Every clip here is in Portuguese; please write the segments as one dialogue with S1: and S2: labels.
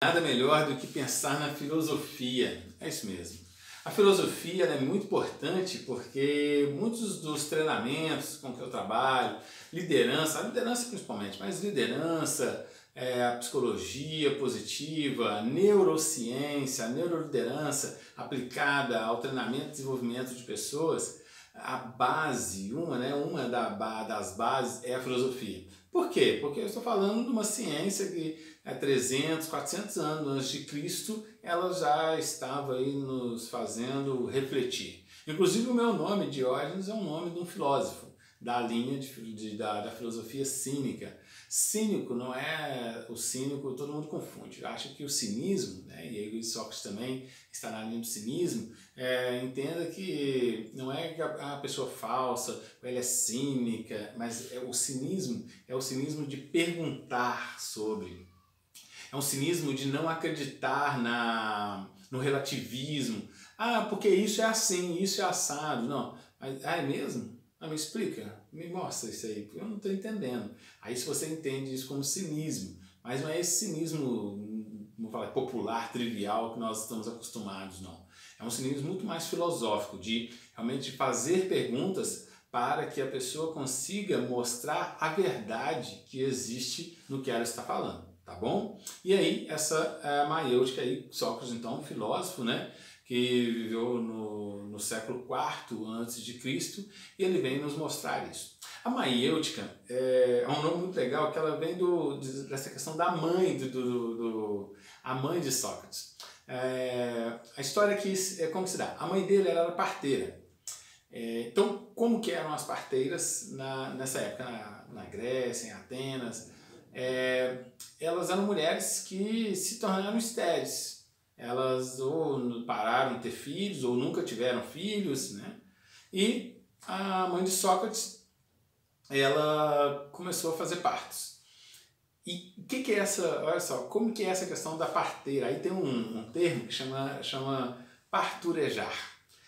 S1: Nada melhor do que pensar na filosofia. É isso mesmo. A filosofia é muito importante porque muitos dos treinamentos com que eu trabalho, liderança, a liderança principalmente, mas liderança, a psicologia positiva, a neurociência, a neuroliderança aplicada ao treinamento e desenvolvimento de pessoas, a base, das bases é a filosofia. Por quê? Porque eu estou falando de uma ciência que há 300, 400 anos antes de Cristo, ela já estava aí nos fazendo refletir. Inclusive o meu nome, Diógenes, é um nome de um filósofo da linha da filosofia cínica. Cínico não é o cínico, todo mundo confunde. Acha que o cinismo, né, e aí Sócrates também está na linha do cinismo, entenda que não é a pessoa falsa, ela é cínica, mas o cinismo é o cinismo de perguntar sobre. É um cinismo de não acreditar no relativismo. Ah, porque isso é assim, isso é assado. Não, é mesmo? Ah, me explica, me mostra isso aí, porque eu não estou entendendo. Aí se você entende isso como cinismo, mas não é esse cinismo, vamos falar, popular, trivial, que nós estamos acostumados, não. É um cinismo muito mais filosófico, de realmente fazer perguntas para que a pessoa consiga mostrar a verdade que existe no que ela está falando, tá bom? E aí, essa é a maiêutica aí, Sócrates, então, um filósofo, né, que viveu no século IV a.C., e ele vem nos mostrar isso. A maiêutica é um nome muito legal, que ela vem dessa questão da mãe, a mãe de Sócrates. A história aqui é como se dá. A mãe dele era parteira. Então, como que eram as parteiras nessa época, na Grécia, em Atenas? Elas eram mulheres que se tornaram estéreis. Elas ou pararam de ter filhos, ou nunca tiveram filhos, né? E a mãe de Sócrates, ela começou a fazer partos. E o que é essa, olha só, como que é essa questão da parteira? Aí tem um termo que chama parturejar.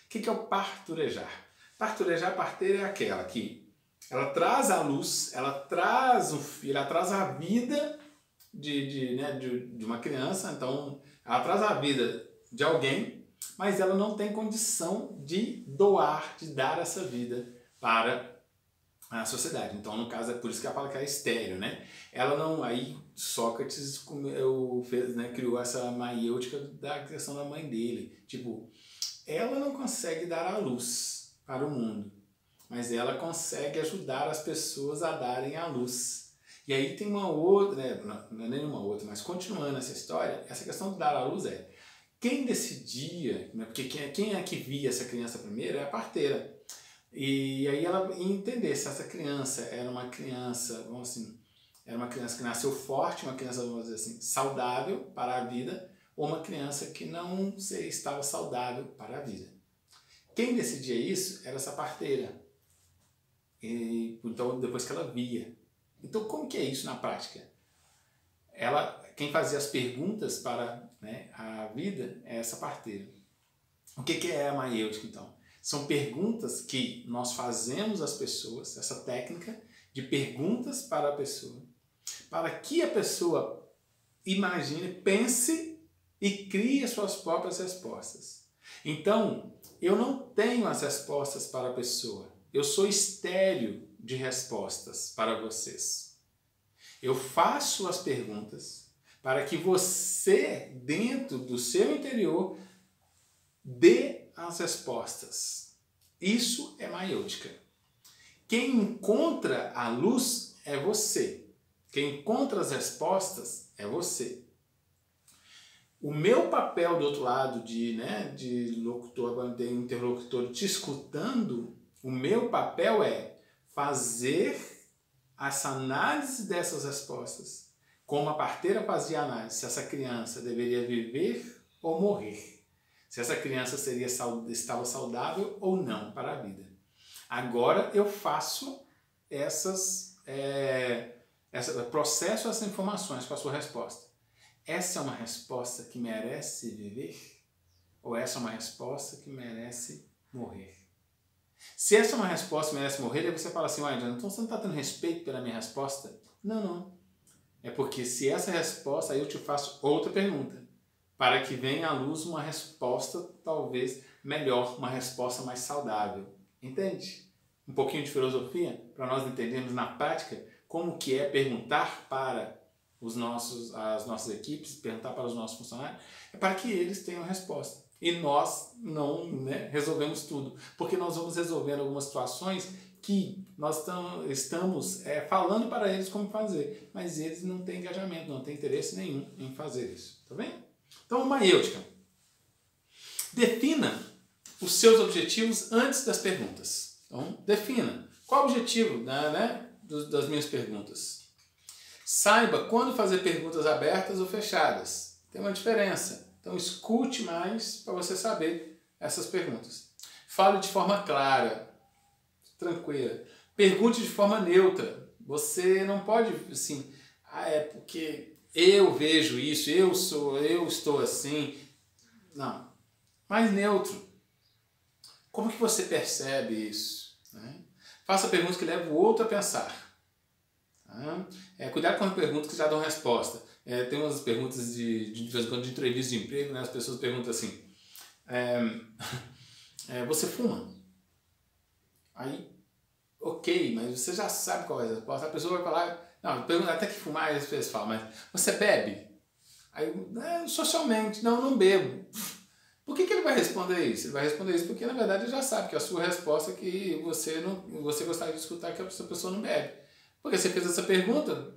S1: O que é o parturejar? Parturejar, parteira é aquela que ela traz a luz, ela traz o filho, ela traz a vida de uma criança, então ela traz a vida de alguém, mas ela não tem condição de doar, de dar essa vida para a sociedade. Então, no caso, é por isso que ela fala que é estéril, né? Ela não... Aí Sócrates criou essa maiêutica da questão da mãe dele. Tipo, ela não consegue dar a luz para o mundo, mas ela consegue ajudar as pessoas a darem a luz. E aí tem uma outra, não é nenhuma outra, mas continuando essa história, essa questão de dar à luz quem decidia, né, porque quem é que via essa criança primeiro é a parteira. E aí ela ia entender se essa criança era uma criança, vamos assim, era uma criança que nasceu forte, uma criança, vamos dizer assim, saudável para a vida, ou uma criança que não estava saudável para a vida. Quem decidia isso era essa parteira. Então, depois que ela via. Então, como que é isso na prática? Quem fazia as perguntas para, né, a vida é essa parteira. O que é a maiêutica, então? São perguntas que nós fazemos às pessoas, essa técnica de perguntas para a pessoa, para que a pessoa imagine, pense e crie as suas próprias respostas. Então, eu não tenho as respostas para a pessoa. Eu sou estéril de respostas para vocês. Eu faço as perguntas para que você, dentro do seu interior, dê as respostas. Isso é maiêutica. Quem encontra a luz é você. Quem encontra as respostas é você. O meu papel do outro lado, de locutor, de interlocutor, te escutando, o meu papel é fazer essa análise dessas respostas. Como a parteira fazia a análise, se essa criança deveria viver ou morrer. Se essa criança estava saudável ou não para a vida. Agora eu faço processo essas informações com a sua resposta. Essa é uma resposta que merece viver? Ou essa é uma resposta que merece morrer? Se essa é uma resposta que merece morrer, aí você fala assim, então você não está tendo respeito pela minha resposta? Não. É porque se essa resposta, aí eu te faço outra pergunta, para que venha à luz uma resposta talvez melhor, uma resposta mais saudável. Entende? Um pouquinho de filosofia para nós entendermos na prática como que é perguntar para as nossas equipes, perguntar para os nossos funcionários, é para que eles tenham resposta. E nós não, né, resolvemos tudo, porque nós vamos resolvendo algumas situações que nós estamos falando para eles como fazer, mas eles não têm engajamento, não têm interesse nenhum em fazer isso. Tá bem? Então, maêutica. Defina os seus objetivos antes das perguntas. Então, defina. Qual o objetivo, né, das minhas perguntas? Saiba quando fazer perguntas abertas ou fechadas. Tem uma diferença. Então, escute mais para você saber essas perguntas. Fale de forma clara, tranquila. Pergunte de forma neutra. Você não pode, assim, é porque eu vejo isso, eu estou assim. Não. Mais neutro. Como que você percebe isso? Né? Faça perguntas que levam o outro a pensar. Tá? Cuidado com as perguntas que já dão resposta. Tem umas perguntas de vez em quando de entrevista de emprego, né? As pessoas perguntam assim, você fuma? Aí, ok, mas você já sabe qual é a resposta. A pessoa vai falar, não, pergunta até que fumar, as pessoas falam, mas você bebe? Aí, socialmente, não bebo. Por que ele vai responder isso? Ele vai responder isso porque, na verdade, ele já sabe que a sua resposta é que você gostaria de escutar que a pessoa não bebe. Porque você fez essa pergunta,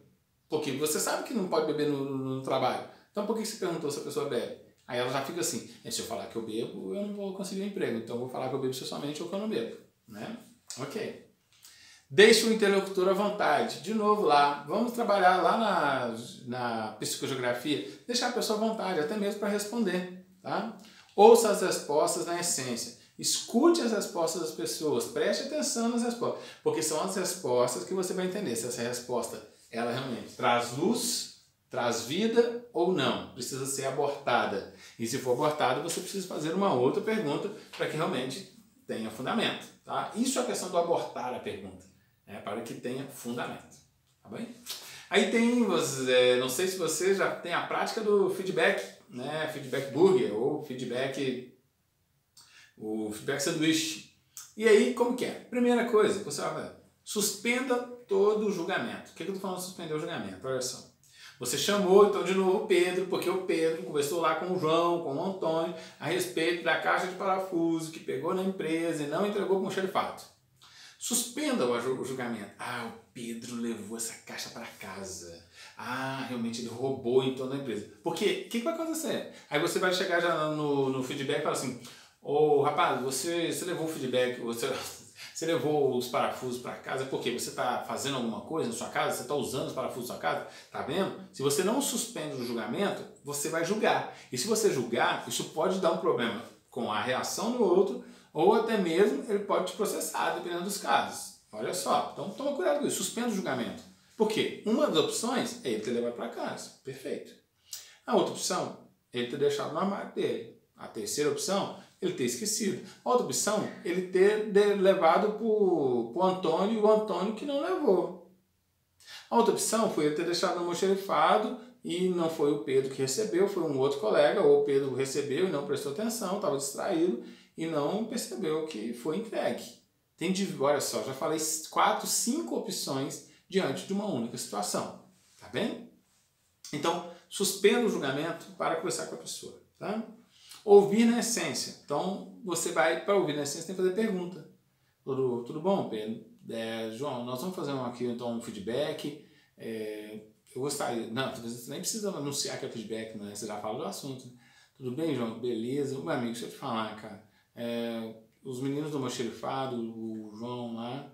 S1: porque você sabe que não pode beber no trabalho. Então, por que você perguntou se a pessoa bebe? Aí ela já fica assim, se eu falar que eu bebo, eu não vou conseguir um emprego. Então, eu vou falar que eu bebo socialmente ou que eu não bebo. Né? Ok. Deixe o interlocutor à vontade. De novo lá, vamos trabalhar lá na psicogeografia. Deixar a pessoa à vontade, até mesmo para responder. Tá? Ouça as respostas na essência. Escute as respostas das pessoas. Preste atenção nas respostas. Porque são as respostas que você vai entender se essa resposta ela realmente traz luz, traz vida ou não. Precisa ser abortada. E se for abortada, você precisa fazer uma outra pergunta para que realmente tenha fundamento. Tá? Isso é a questão do abortar a pergunta. Para que tenha fundamento. Tá bem? Aí tem, não sei se você já tem a prática do feedback, né? Feedback burger ou feedback sanduíche. E aí, como que é? Primeira coisa, você vai fazer, suspenda todo o julgamento. O que eu estou falando de suspender o julgamento? Olha só. Você chamou, então, de novo o Pedro, porque o Pedro conversou lá com o João, com o Antônio, a respeito da caixa de parafuso que pegou na empresa e não entregou com o xerifato. Suspenda o julgamento. O Pedro levou essa caixa para casa. Realmente ele roubou então da empresa. Porque, o que vai acontecer? Aí você vai chegar já no feedback e falar assim, rapaz, você levou o feedback, você levou os parafusos para casa porque você está fazendo alguma coisa na sua casa, você está usando os parafusos na sua casa, tá vendo? Se você não suspende o julgamento, você vai julgar. E se você julgar, isso pode dar um problema com a reação do outro, ou até mesmo ele pode te processar, dependendo dos casos. Olha só, então toma cuidado com isso, suspenda o julgamento. Por quê? Uma das opções é ele ter levado para casa, perfeito. A outra opção é ele ter deixado no armário dele. A terceira opção, ele ter esquecido. A outra opção, ele ter levado para o Antônio e o Antônio que não levou. A outra opção foi ele ter deixado no almoxerifado e não foi o Pedro que recebeu, foi um outro colega, ou o Pedro recebeu e não prestou atenção, estava distraído e não percebeu que foi entregue. Olha só, já falei 4, 5 opções diante de uma única situação. Tá bem? Então, suspenda o julgamento para conversar com a pessoa. Tá? Ouvir na essência. Então, você vai, para ouvir na essência, tem que fazer pergunta. Tudo bom, Pedro? João, nós vamos fazer aqui então um feedback. Eu gostaria... Não, você nem precisa anunciar que é feedback, né? Você já fala do assunto. Tudo bem, João? Beleza? Meu amigo, deixa eu te falar, cara. Os meninos do almoxerifado, o João lá,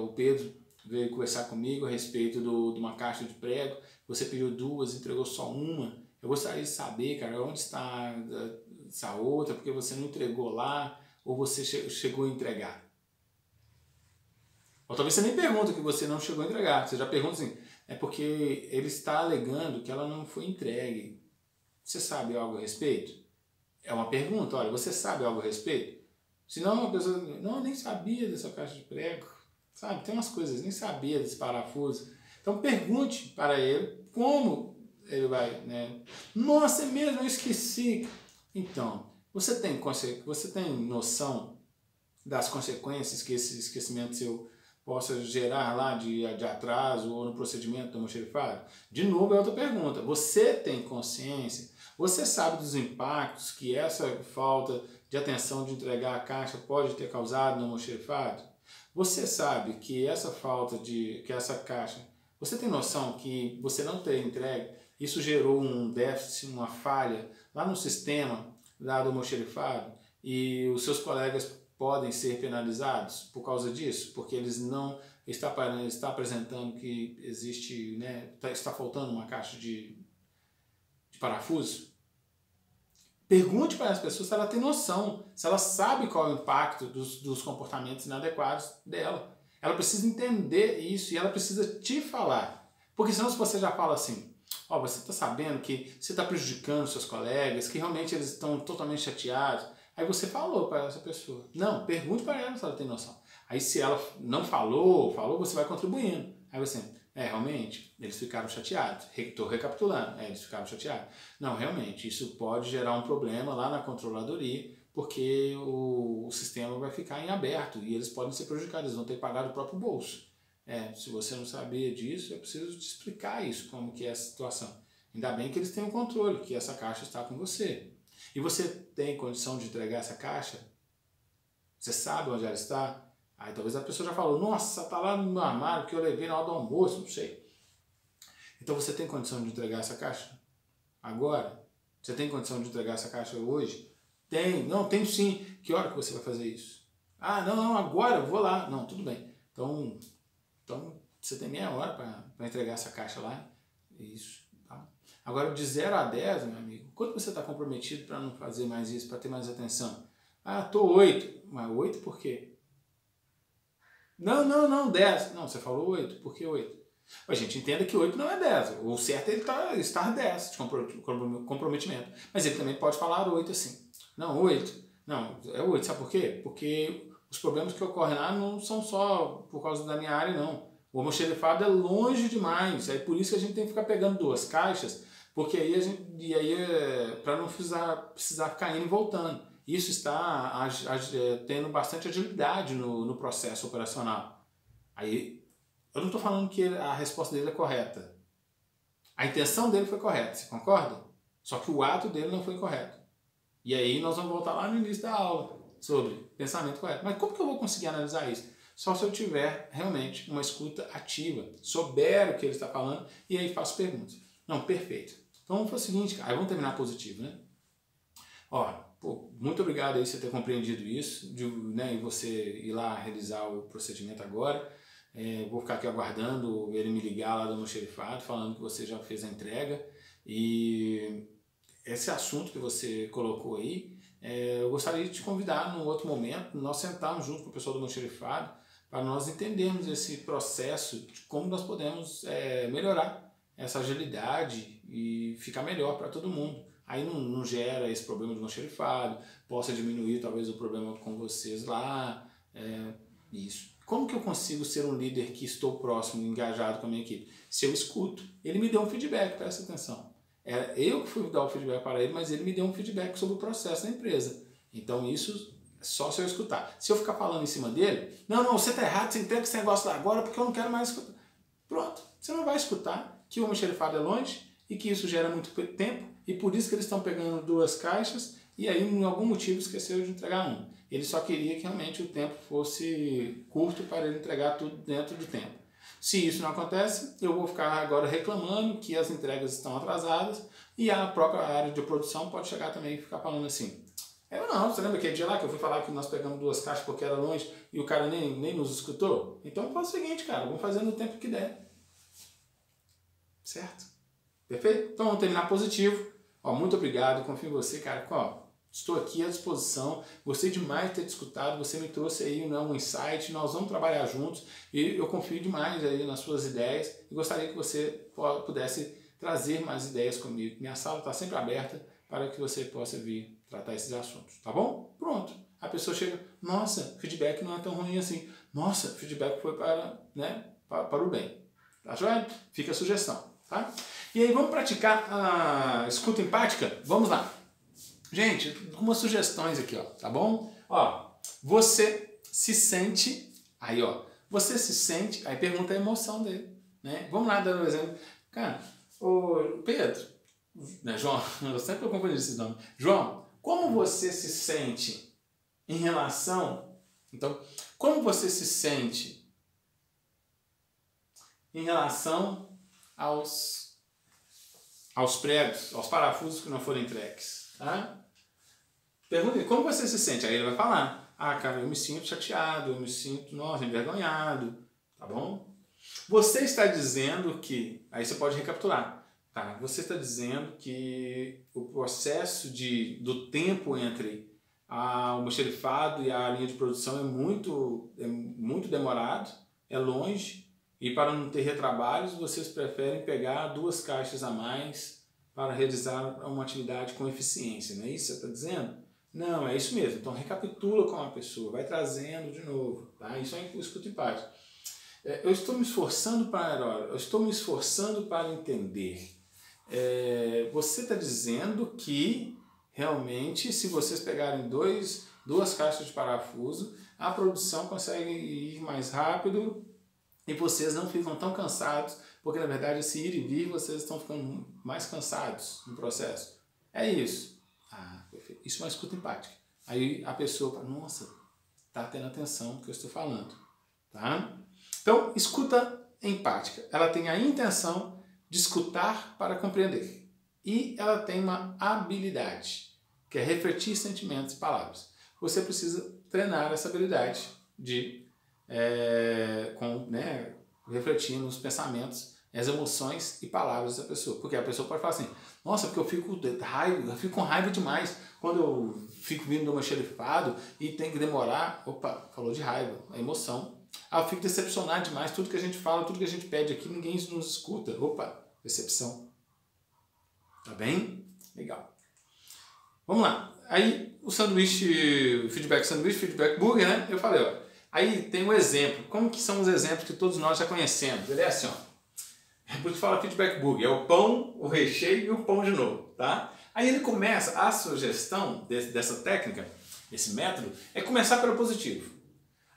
S1: o Pedro veio conversar comigo a respeito de uma caixa de prego. Você pediu 2, entregou só uma. Eu gostaria de saber, cara, onde está essa outra, porque você não entregou lá, ou você chegou a entregar. Ou talvez você nem pergunta que você não chegou a entregar. Você já pergunta assim, é porque ele está alegando que ela não foi entregue. Você sabe algo a respeito? É uma pergunta, olha, você sabe algo a respeito? Senão uma pessoa, não, eu nem sabia dessa caixa de prego. Sabe, tem umas coisas, nem sabia desse parafuso. Então pergunte para ele como ele vai, né? Nossa, é mesmo, eu esqueci. Então, você tem noção das consequências que esse esquecimento seu possa gerar lá de atraso ou no procedimento do almoxarifado? De novo, é outra pergunta. Você tem consciência? Você sabe dos impactos que essa falta de atenção de entregar a caixa pode ter causado no almoxarifado? Você sabe que essa caixa, você tem noção que você não ter entregue, isso gerou um déficit, uma falha lá no sistema lá do almoxarifado e os seus colegas podem ser penalizados por causa disso, porque eles não está apresentando que existe, né, está faltando uma caixa de parafuso? Pergunte para as pessoas se ela tem noção, se ela sabe qual é o impacto dos comportamentos inadequados dela. Ela precisa entender isso e ela precisa te falar. Porque senão se você já fala assim, ó, você está sabendo que você está prejudicando seus colegas, que realmente eles estão totalmente chateados. Aí você falou para essa pessoa. Não, pergunte para ela se ela tem noção. Aí se ela não falou, você vai contribuindo. Aí você, realmente, eles ficaram chateados. Estou recapitulando, eles ficaram chateados. Não, realmente, isso pode gerar um problema lá na controladoria, porque o sistema vai ficar em aberto e eles podem ser prejudicados, eles vão ter que pagar do próprio bolso. Se você não sabia disso, eu preciso te explicar isso, como que é essa situação. Ainda bem que eles têm o controle, que essa caixa está com você. E você tem condição de entregar essa caixa? Você sabe onde ela está? Aí talvez a pessoa já falou, nossa, está lá no meu armário que eu levei na hora do almoço, não sei. Então você tem condição de entregar essa caixa? Agora? Você tem condição de entregar essa caixa hoje? Tem. Não, tem sim. Que hora que você vai fazer isso? Ah, não, agora eu vou lá. Não, tudo bem. Então você tem meia hora para entregar essa caixa lá. Isso. Tá? Agora, de 0 a 10, meu amigo, quanto você está comprometido para não fazer mais isso, para ter mais atenção? Ah, estou 8. Mas 8 por quê? Não, 10. Não, você falou 8. Por que 8? A gente entenda que 8 não é 10. O certo é ele estar 10 de comprometimento. Mas ele também pode falar 8 assim. Não, 8. Não, é 8. Sabe por quê? Porque os problemas que ocorrem lá não são só por causa da minha área, não. O almoxarifado é longe demais. É por isso que a gente tem que ficar pegando 2 caixas, porque aí para não precisar ficar indo e voltando. Isso está tendo bastante agilidade no processo operacional. Aí, eu não estou falando que a resposta dele é correta. A intenção dele foi correta, você concorda? Só que o ato dele não foi correto. E aí nós vamos voltar lá no início da aula sobre pensamento correto. Mas como que eu vou conseguir analisar isso? Só se eu tiver realmente uma escuta ativa, souber o que ele está falando e aí faço perguntas. Não, perfeito. Então vamos fazer o seguinte, cara, aí vamos terminar positivo, né? Ó, muito obrigado aí por você ter compreendido isso, né, e você ir lá realizar o procedimento agora. Vou ficar aqui aguardando ele me ligar lá do almoxarifado, falando que você já fez a entrega. E esse assunto que você colocou aí, eu gostaria de te convidar num outro momento, nós sentarmos junto com o pessoal do almoxarifado, para nós entendermos esse processo de como nós podemos melhorar essa agilidade e ficar melhor para todo mundo. Aí não gera esse problema do almoxarifado, possa diminuir talvez o problema com vocês lá, isso. Como que eu consigo ser um líder que estou próximo, engajado com a minha equipe? Se eu escuto, ele me deu um feedback, presta atenção. Eu que fui dar o feedback para ele, mas ele me deu um feedback sobre o processo da empresa. Então isso é só se eu escutar. Se eu ficar falando em cima dele, não, você está errado, você entrega esse negócio lá agora porque eu não quero mais escutar. Pronto, você não vai escutar que o almoxarifado é longe e que isso gera muito tempo e por isso que eles estão pegando 2 caixas e aí, em algum motivo, esqueceu de entregar 1. Ele só queria que realmente o tempo fosse curto para ele entregar tudo dentro do tempo. Se isso não acontece, eu vou ficar agora reclamando que as entregas estão atrasadas e a própria área de produção pode chegar também e ficar falando assim, você lembra aquele dia lá que eu fui falar que nós pegamos 2 caixas porque era longe e o cara nem nos escutou? Então faz o seguinte, cara, vamos fazer no tempo que der. Certo? Perfeito? Então vamos terminar positivo. Muito obrigado, confio em você, cara. Estou aqui à disposição, gostei demais de ter te escutado, você me trouxe aí um insight, nós vamos trabalhar juntos e eu confio demais aí nas suas ideias e gostaria que você pudesse trazer mais ideias comigo. Minha sala está sempre aberta para que você possa vir tratar esses assuntos, tá bom? Pronto. A pessoa chega, nossa, feedback não é tão ruim assim. Nossa, feedback foi para o bem. Tá joia? Fica a sugestão, tá? E aí vamos praticar a escuta empática? Vamos lá. Gente, algumas sugestões aqui, ó, tá bom? Ó, você se sente, aí ó, você se sente, aí pergunta a emoção dele, né? Vamos lá, dando um exemplo. Cara, ô Pedro, né, João, eu sempre confundo esses nomes. João, como você se sente em relação, então, como você se sente em relação aos pregos, aos parafusos que não foram entregues, tá? Pergunta como você se sente, aí ele vai falar, ah, cara, eu me sinto chateado, eu me sinto, nossa, envergonhado, tá bom? Você está dizendo que, aí você pode recapitular, tá? Você está dizendo que o processo do tempo entre o almoxarifado e a linha de produção é muito demorado, é longe, e para não ter retrabalhos, vocês preferem pegar 2 caixas a mais para realizar uma atividade com eficiência, não é isso que você está dizendo? Não, é isso mesmo. Então recapitula com a pessoa, vai trazendo de novo, tá? Isso é o escuta empático. Eu estou me esforçando para entender. Você está dizendo que realmente, se vocês pegarem 2 caixas de parafuso, a produção consegue ir mais rápido e vocês não ficam tão cansados, porque na verdade esse ir e vir vocês estão ficando mais cansados no processo. É isso. Ah, perfeito. Isso é uma escuta empática. Aí a pessoa fala, nossa, está tendo atenção no que eu estou falando. Tá? Então, escuta empática. Ela tem a intenção de escutar para compreender. E ela tem uma habilidade, que é refletir sentimentos e palavras. Você precisa treinar essa habilidade de refletir nos pensamentos, as emoções e palavras da pessoa. Porque a pessoa pode falar assim, nossa, porque eu fico com raiva demais quando eu fico vindo do almoxarifado e tem que demorar. Opa, falou de raiva, é emoção. Eu fico decepcionado demais, tudo que a gente fala, tudo que a gente pede aqui, ninguém nos escuta. Opa, decepção. Tá bem? Legal. Vamos lá. Aí o sanduíche, feedback burger, né? Eu falei, ó. Aí tem um exemplo. Como que são os exemplos que todos nós já conhecemos? Ele é assim, ó. Depois tu fala feedback burger. É o pão, o recheio e o pão de novo, tá? Aí ele começa, a sugestão dessa técnica, esse método, é começar pelo positivo.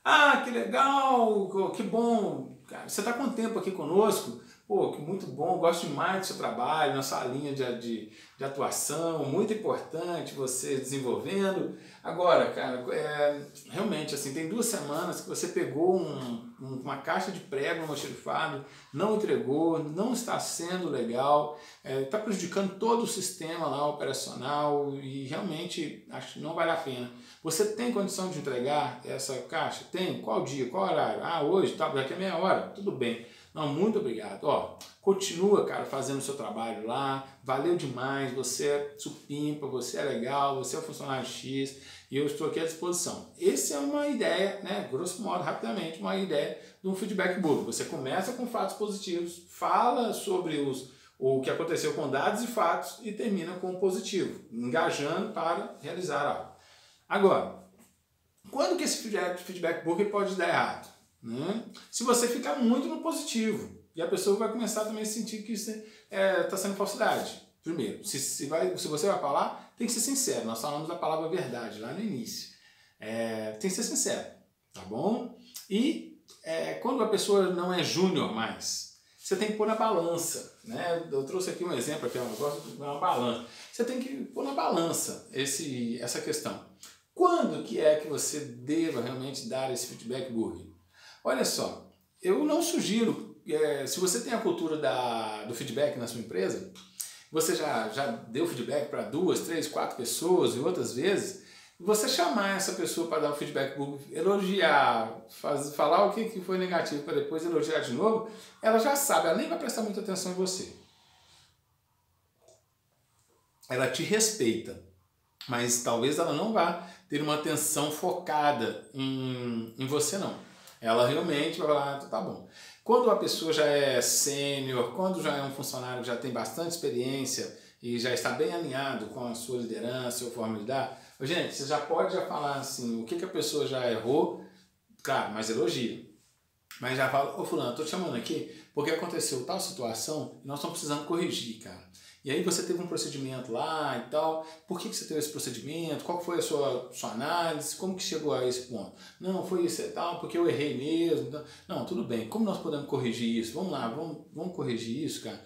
S1: Ah, que legal, que bom, cara, você está com tempo aqui conosco? Pô, que muito bom, gosto demais do seu trabalho, na sua linha de atuação, muito importante você desenvolvendo. Agora, cara, realmente, assim, tem 2 semanas que você pegou uma caixa de prego no almoxarifado, não entregou, não está sendo legal, está prejudicando todo o sistema lá operacional e realmente acho que não vale a pena. Você tem condição de entregar essa caixa? Tem? Qual dia? Qual horário? Ah, hoje? Tá, daqui a meia hora? Tudo bem. Não, muito obrigado. Ó, continua, cara, fazendo o seu trabalho lá. Valeu demais. Você é supimpa, você é legal, você é o funcionário X e eu estou aqui à disposição. Essa é uma ideia, né, grosso modo, rapidamente, uma ideia de um feedback burger. Você começa com fatos positivos, fala sobre o que aconteceu com dados e fatos e termina com o positivo, engajando para realizar algo. Agora, quando que esse feedback burger pode dar errado? Né? Se você ficar muito no positivo e a pessoa vai começar também a sentir que isso está sendo falsidade. Primeiro, se você vai falar, tem que ser sincero. Nós falamos da palavra verdade lá no início. Tem que ser sincero, tá bom? E quando a pessoa não é júnior mais, você tem que pôr na balança. Né? Eu trouxe aqui um exemplo, aqui, um negócio de uma balança. Você tem que pôr na balança essa questão. Quando que é que você deva realmente dar esse feedback burger? Olha só, eu não sugiro, se você tem a cultura do feedback na sua empresa, você já deu feedback para 2, 3, 4 pessoas e outras vezes, você chamar essa pessoa para dar o feedback burger, elogiar, falar o que foi negativo para depois elogiar de novo, ela já sabe, ela nem vai prestar muita atenção em você. Ela te respeita, mas talvez ela não vá ter uma atenção focada em você não. Ela realmente vai falar, tá bom. Quando a pessoa já é sênior, quando já é um funcionário que já tem bastante experiência e já está bem alinhado com a sua liderança, sua forma de lidar, gente, você já pode falar assim, o que a pessoa já errou, claro, mas elogia. Mas já fala, ô fulano, tô te chamando aqui porque aconteceu tal situação e nós estamos precisando corrigir, cara. E aí você teve um procedimento lá e tal, por que você teve esse procedimento, qual foi a sua análise, como que chegou a esse ponto? Não, foi isso e tal, porque eu errei mesmo. Então, não, tudo bem, como nós podemos corrigir isso? Vamos lá, vamos corrigir isso, cara.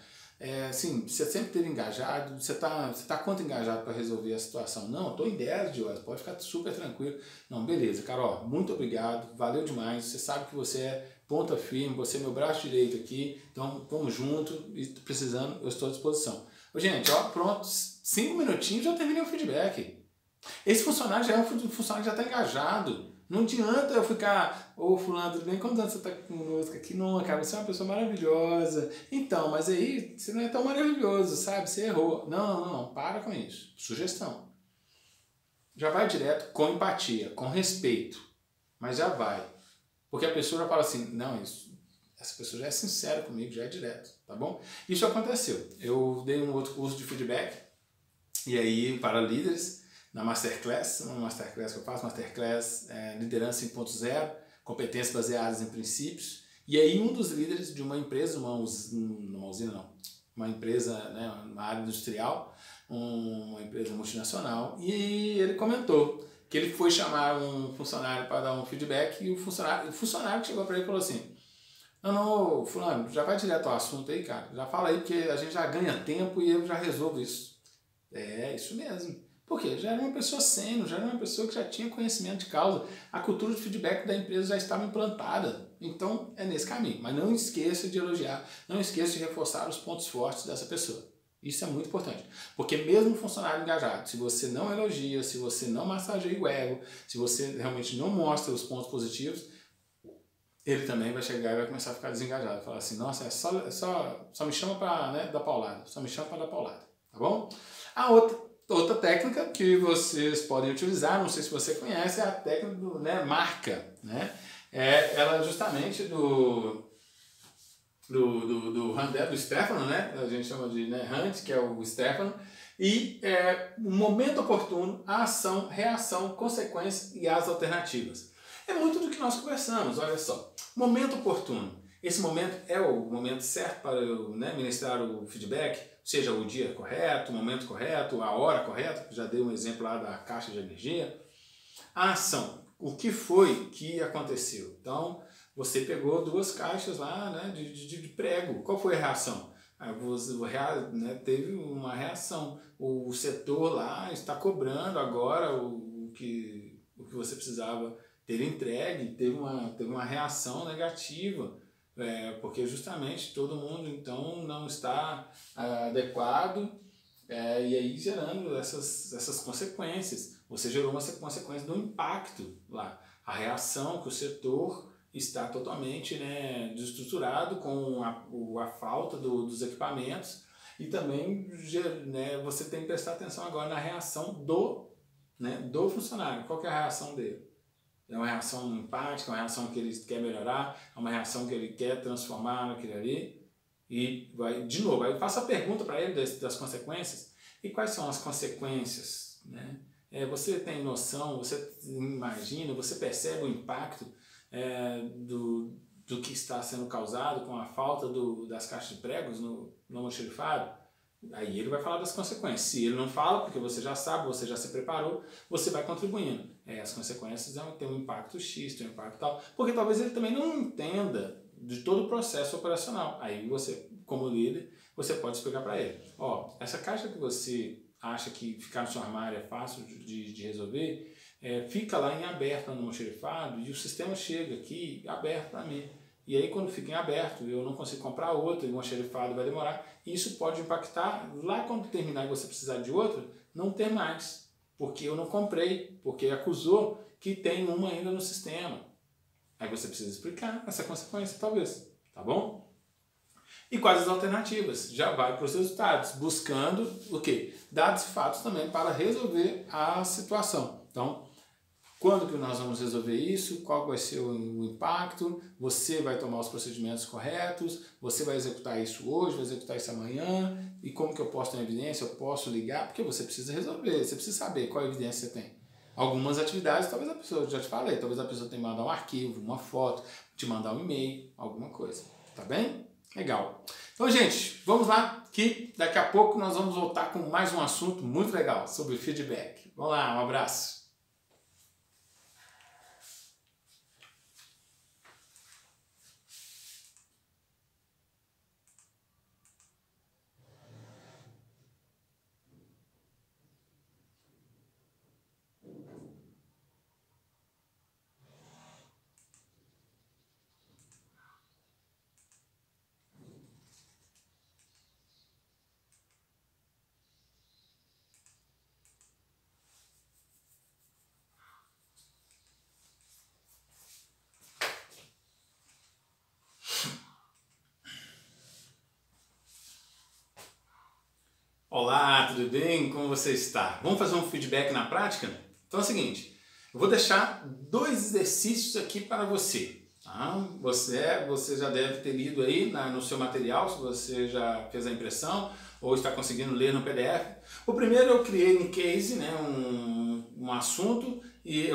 S1: Assim, você sempre teve engajado, você tá quanto engajado para resolver a situação? Não, eu tô em 10 de horas, pode ficar super tranquilo. Não, beleza, Carol, muito obrigado, valeu demais, você sabe que você é ponta firme, você é meu braço direito aqui, então vamos junto, e precisando, eu estou à disposição. Ô, gente, ó, pronto, 5 minutinhos já terminei o feedback. Esse funcionário já é um funcionário que já está engajado. Não adianta eu ficar, ô fulano, tudo bem? Quantos anos você está conosco aqui? Não, cara, você é uma pessoa maravilhosa. Então, mas aí você não é tão maravilhoso, sabe? Você errou. Não, para com isso. Sugestão. Já vai direto com empatia, com respeito. Mas já vai. Porque a pessoa já fala assim, não, essa pessoa já é sincera comigo, já é direto, tá bom? Isso aconteceu. Eu dei um outro curso de feedback, e aí para líderes, na Masterclass, uma Masterclass que eu faço, Masterclass Liderança 5.0, competências baseadas em princípios, e aí um dos líderes de uma empresa, uma usina não, uma empresa, né, uma área industrial, uma empresa multinacional, e ele comentou que ele foi chamar um funcionário para dar um feedback, e o funcionário que chegou para ele e falou assim, não, fulano, já vai direto ao assunto aí, cara, já fala aí, porque a gente já ganha tempo e eu já resolvo isso. É, isso mesmo. Porque já era uma pessoa sênior, já era uma pessoa que já tinha conhecimento de causa. A cultura de feedback da empresa já estava implantada. Então, é nesse caminho. Mas não esqueça de elogiar, não esqueça de reforçar os pontos fortes dessa pessoa. Isso é muito importante. Porque mesmo um funcionário engajado, se você não elogia, se você não massageia o ego, se você realmente não mostra os pontos positivos, ele também vai chegar e vai começar a ficar desengajado. Falar assim, nossa, só me chama para, né, dar paulada. Só me chama para dar paulada. Tá bom? A outra técnica que vocês podem utilizar, não sei se você conhece, é a técnica do, né, marca. Né? Ela justamente do Randel, do Stefano, né? A gente chama de, né, Hunt, que é o Stefano. E o momento oportuno, a ação, reação, consequência e as alternativas. É muito do que nós conversamos, olha só. Momento oportuno. Esse momento é o momento certo para eu, né, ministrar o feedback, seja o dia correto, o momento correto, a hora correta, já dei um exemplo lá da caixa de energia. A ação, o que foi que aconteceu? Então, você pegou 2 caixas lá, né, de prego, qual foi a reação? Né, teve uma reação, o setor lá está cobrando agora o que você precisava ter entregue, teve uma reação negativa. Porque justamente todo mundo então não está adequado e aí gerando essas consequências. Você gerou uma consequência do impacto lá. A reação que o setor está totalmente, né, desestruturado com a falta dos equipamentos e também, né, você tem que prestar atenção agora na reação do funcionário. Qual que é a reação dele? É uma reação empática, é uma reação que ele quer melhorar, é uma reação que ele quer transformar naquilo ali. E vai, de novo, aí faça a pergunta para ele das consequências. E quais são as consequências? Né? Você tem noção, você imagina, você percebe o impacto do que está sendo causado com a falta das caixas de pregos no almoxarifado? Aí ele vai falar das consequências. Se ele não fala, porque você já sabe, você já se preparou, você vai contribuindo. As consequências têm um impacto X, tem um impacto tal, porque talvez ele também não entenda de todo o processo operacional. Aí você, como líder, você pode explicar para ele. Ó, essa caixa que você acha que ficar no seu armário é fácil de resolver, fica lá em aberto no almoxarifado e o sistema chega aqui aberto para mim. E aí quando fica em aberto, eu não consigo comprar outro, e o almoxarifado vai demorar, e isso pode impactar, lá quando terminar e você precisar de outro, não ter mais, porque eu não comprei, porque acusou que tem uma ainda no sistema. Aí você precisa explicar essa consequência, talvez, tá bom? E quais as alternativas? Já vai para os resultados, buscando o quê? Dados e fatos também para resolver a situação. Então, quando que nós vamos resolver isso? Qual vai ser o impacto? Você vai tomar os procedimentos corretos? Você vai executar isso hoje? Vai executar isso amanhã? E como que eu posso ter evidência? Eu posso ligar? Porque você precisa resolver, você precisa saber qual evidência você tem. Algumas atividades, talvez a pessoa, já te falei, talvez a pessoa tenha que mandar um arquivo, uma foto, te mandar um e-mail, alguma coisa. Tá bem? Legal. Então, gente, vamos lá, que daqui a pouco nós vamos voltar com mais um assunto muito legal sobre feedback. Vamos lá, um abraço. Olá, tudo bem? Como você está? Vamos fazer um feedback na prática? Então é o seguinte, eu vou deixar 2 exercícios aqui para você. Tá? Você já deve ter lido aí no seu material, se você já fez a impressão ou está conseguindo ler no PDF. O primeiro eu criei um case, né, um assunto,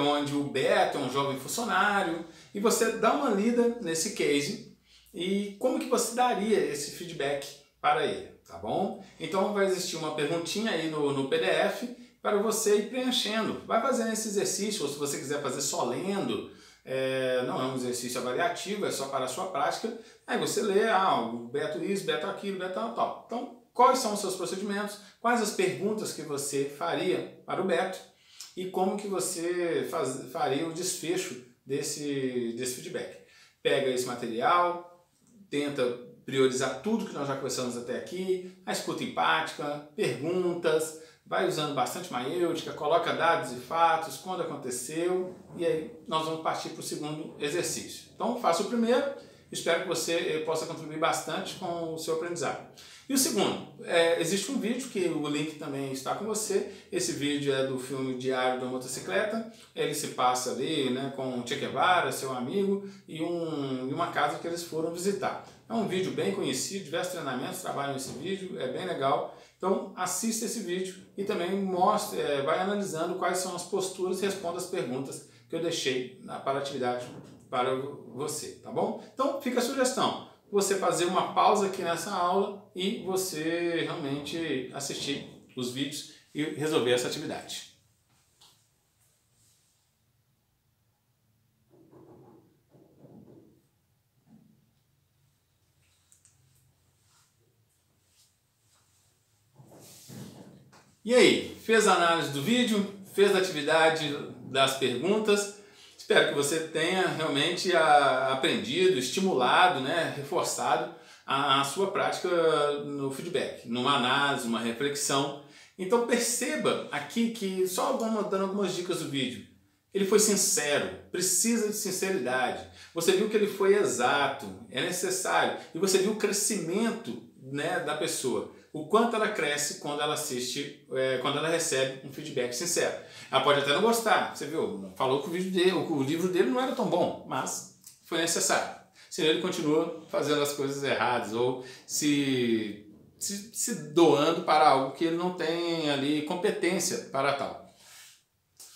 S1: onde o Beto é um jovem funcionário, e você dá uma lida nesse case e como que você daria esse feedback para ele. Tá bom? Então vai existir uma perguntinha aí no PDF para você ir preenchendo. Vai fazendo esse exercício, ou se você quiser fazer só lendo, não é um exercício avaliativo, é só para a sua prática. Aí você lê, o Beto isso, Beto aquilo, Beto tal. Então, quais são os seus procedimentos, quais as perguntas que você faria para o Beto e como que você faria o desfecho desse feedback. Pega esse material, tenta priorizar tudo que nós já conversamos até aqui, a escuta empática, perguntas, vai usando bastante maiêutica, coloca dados e fatos, quando aconteceu, e aí nós vamos partir para o segundo exercício. Então faça o primeiro, espero que você possa contribuir bastante com o seu aprendizado. E o segundo, existe um vídeo que o link também está com você. Esse vídeo é do filme Diário da Motocicleta. Ele se passa ali, né, com o Che Guevara, seu amigo, e uma casa que eles foram visitar. É um vídeo bem conhecido, diversos treinamentos trabalham nesse vídeo, é bem legal. Então assista esse vídeo e também vai analisando quais são as posturas e responda as perguntas que eu deixei para a atividade para você, tá bom? Então fica a sugestão, você fazer uma pausa aqui nessa aula e você realmente assistir os vídeos e resolver essa atividade. E aí, fez a análise do vídeo? Fez a atividade das perguntas? Espero que você tenha realmente aprendido, estimulado, né, reforçado a sua prática no feedback, numa análise, uma reflexão. Então perceba aqui que, só dando algumas dicas do vídeo, ele foi sincero, precisa de sinceridade. Você viu que ele foi exato, é necessário. E você viu o crescimento, né, da pessoa. O quanto ela cresce quando ela assiste, quando ela recebe um feedback sincero. Ela pode até não gostar, você viu, falou que o livro dele não era tão bom, mas foi necessário. Senão ele continua fazendo as coisas erradas ou se doando para algo que ele não tem ali competência para tal.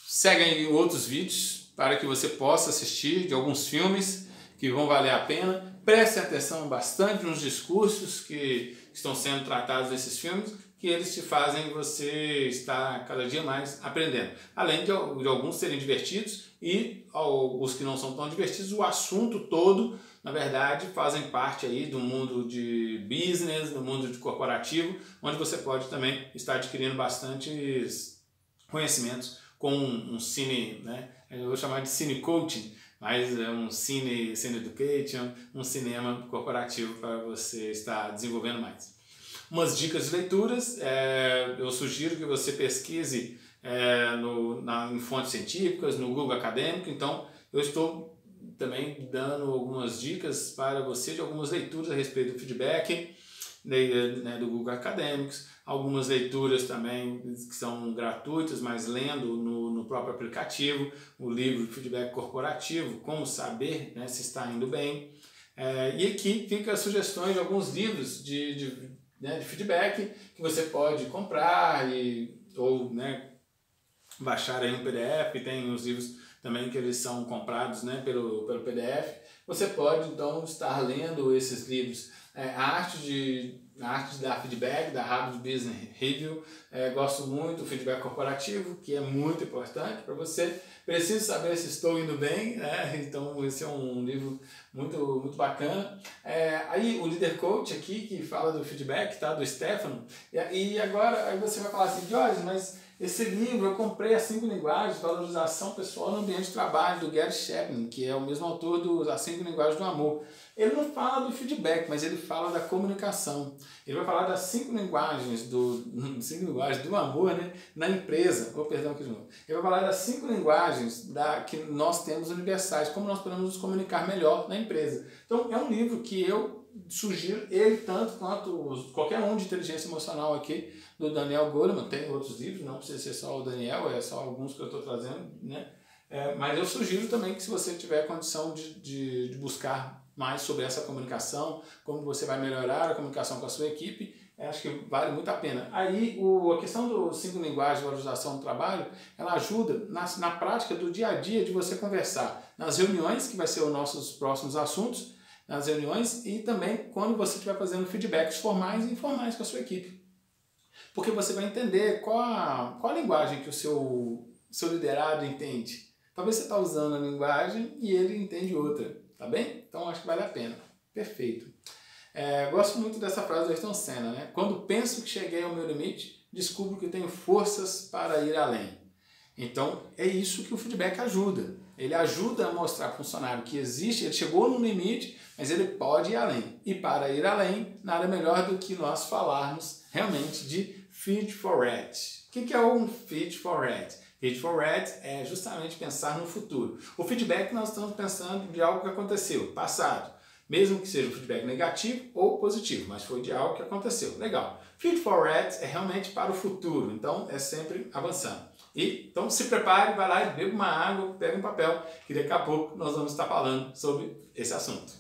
S1: Segue aí outros vídeos para que você possa assistir de alguns filmes que vão valer a pena. Preste atenção bastante nos discursos que estão sendo tratados nesses filmes, que eles te fazem você estar cada dia mais aprendendo. Além de alguns serem divertidos e os que não são tão divertidos, o assunto todo, na verdade, fazem parte aí do mundo de business, do mundo de corporativo, onde você pode também estar adquirindo bastantes conhecimentos com um cine, né? Eu vou chamar de cine coaching, mas é um cine education, um cinema corporativo para você estar desenvolvendo mais. Umas dicas de leituras, eu sugiro que você pesquise em fontes científicas, no Google Acadêmico. Então eu estou também dando algumas dicas para você de algumas leituras a respeito do feedback, né, do Google Acadêmicos, algumas leituras também que são gratuitas, mas lendo no próprio aplicativo, o livro Feedback Corporativo, como saber, né, se está indo bem. E aqui fica as sugestões de alguns livros de feedback que você pode comprar ou, né, baixar aí um PDF, tem os livros também que eles são comprados, né, pelo PDF. Você pode então estar lendo esses livros. A arte de dar feedback, da Harvard Business Review. Gosto muito do feedback corporativo, que é muito importante para você. Preciso saber se estou indo bem, né? Então esse é um livro muito bacana. Aí o Leader Coach aqui, que fala do feedback, tá? Do Stefano. E agora aí você vai falar assim, Jorge, mas esse livro eu comprei As 5 Linguagens de Valorização Pessoal no Ambiente de Trabalho, do Gary Chapman, que é o mesmo autor das 5 Linguagens do Amor. Ele não fala do feedback, mas ele fala da comunicação. Ele vai falar das 5 linguagens do amor, né, na empresa. Perdão aqui de novo. Ele vai falar das 5 linguagens que nós temos universais, como nós podemos nos comunicar melhor na empresa. Então é um livro que eu sugiro, ele tanto quanto qualquer um de inteligência emocional aqui, do Daniel Goleman. Tem outros livros, não precisa ser só o Daniel, é só alguns que eu estou trazendo, né? Mas eu sugiro também que, se você tiver condição de buscar mais sobre essa comunicação, como você vai melhorar a comunicação com a sua equipe, acho que vale muito a pena. Aí a questão dos 5 linguagens de valorização do trabalho, ela ajuda na prática do dia a dia de você conversar nas reuniões, que vai ser os nossos próximos assuntos, nas reuniões, e também quando você estiver fazendo feedbacks formais e informais com a sua equipe. Porque você vai entender qual a linguagem que o seu liderado entende. Talvez você está usando a linguagem e ele entende outra, tá bem? Então acho que vale a pena. Perfeito. Gosto muito dessa frase do Ayrton Senna, né? Quando penso que cheguei ao meu limite, descubro que tenho forças para ir além. Então é isso que o feedback ajuda. Ele ajuda a mostrar para o funcionário que existe, ele chegou no limite, mas ele pode ir além. E para ir além, nada melhor do que nós falarmos realmente de Fit for Red. O que é um Fit for Red? Fit for Red é justamente pensar no futuro. O feedback, nós estamos pensando de algo que aconteceu, passado. Mesmo que seja um feedback negativo ou positivo, mas foi de algo que aconteceu. Legal. Fit for Red é realmente para o futuro, então é sempre avançando. Então se prepare, vai lá e beba uma água, pega um papel, que daqui a pouco nós vamos estar falando sobre esse assunto.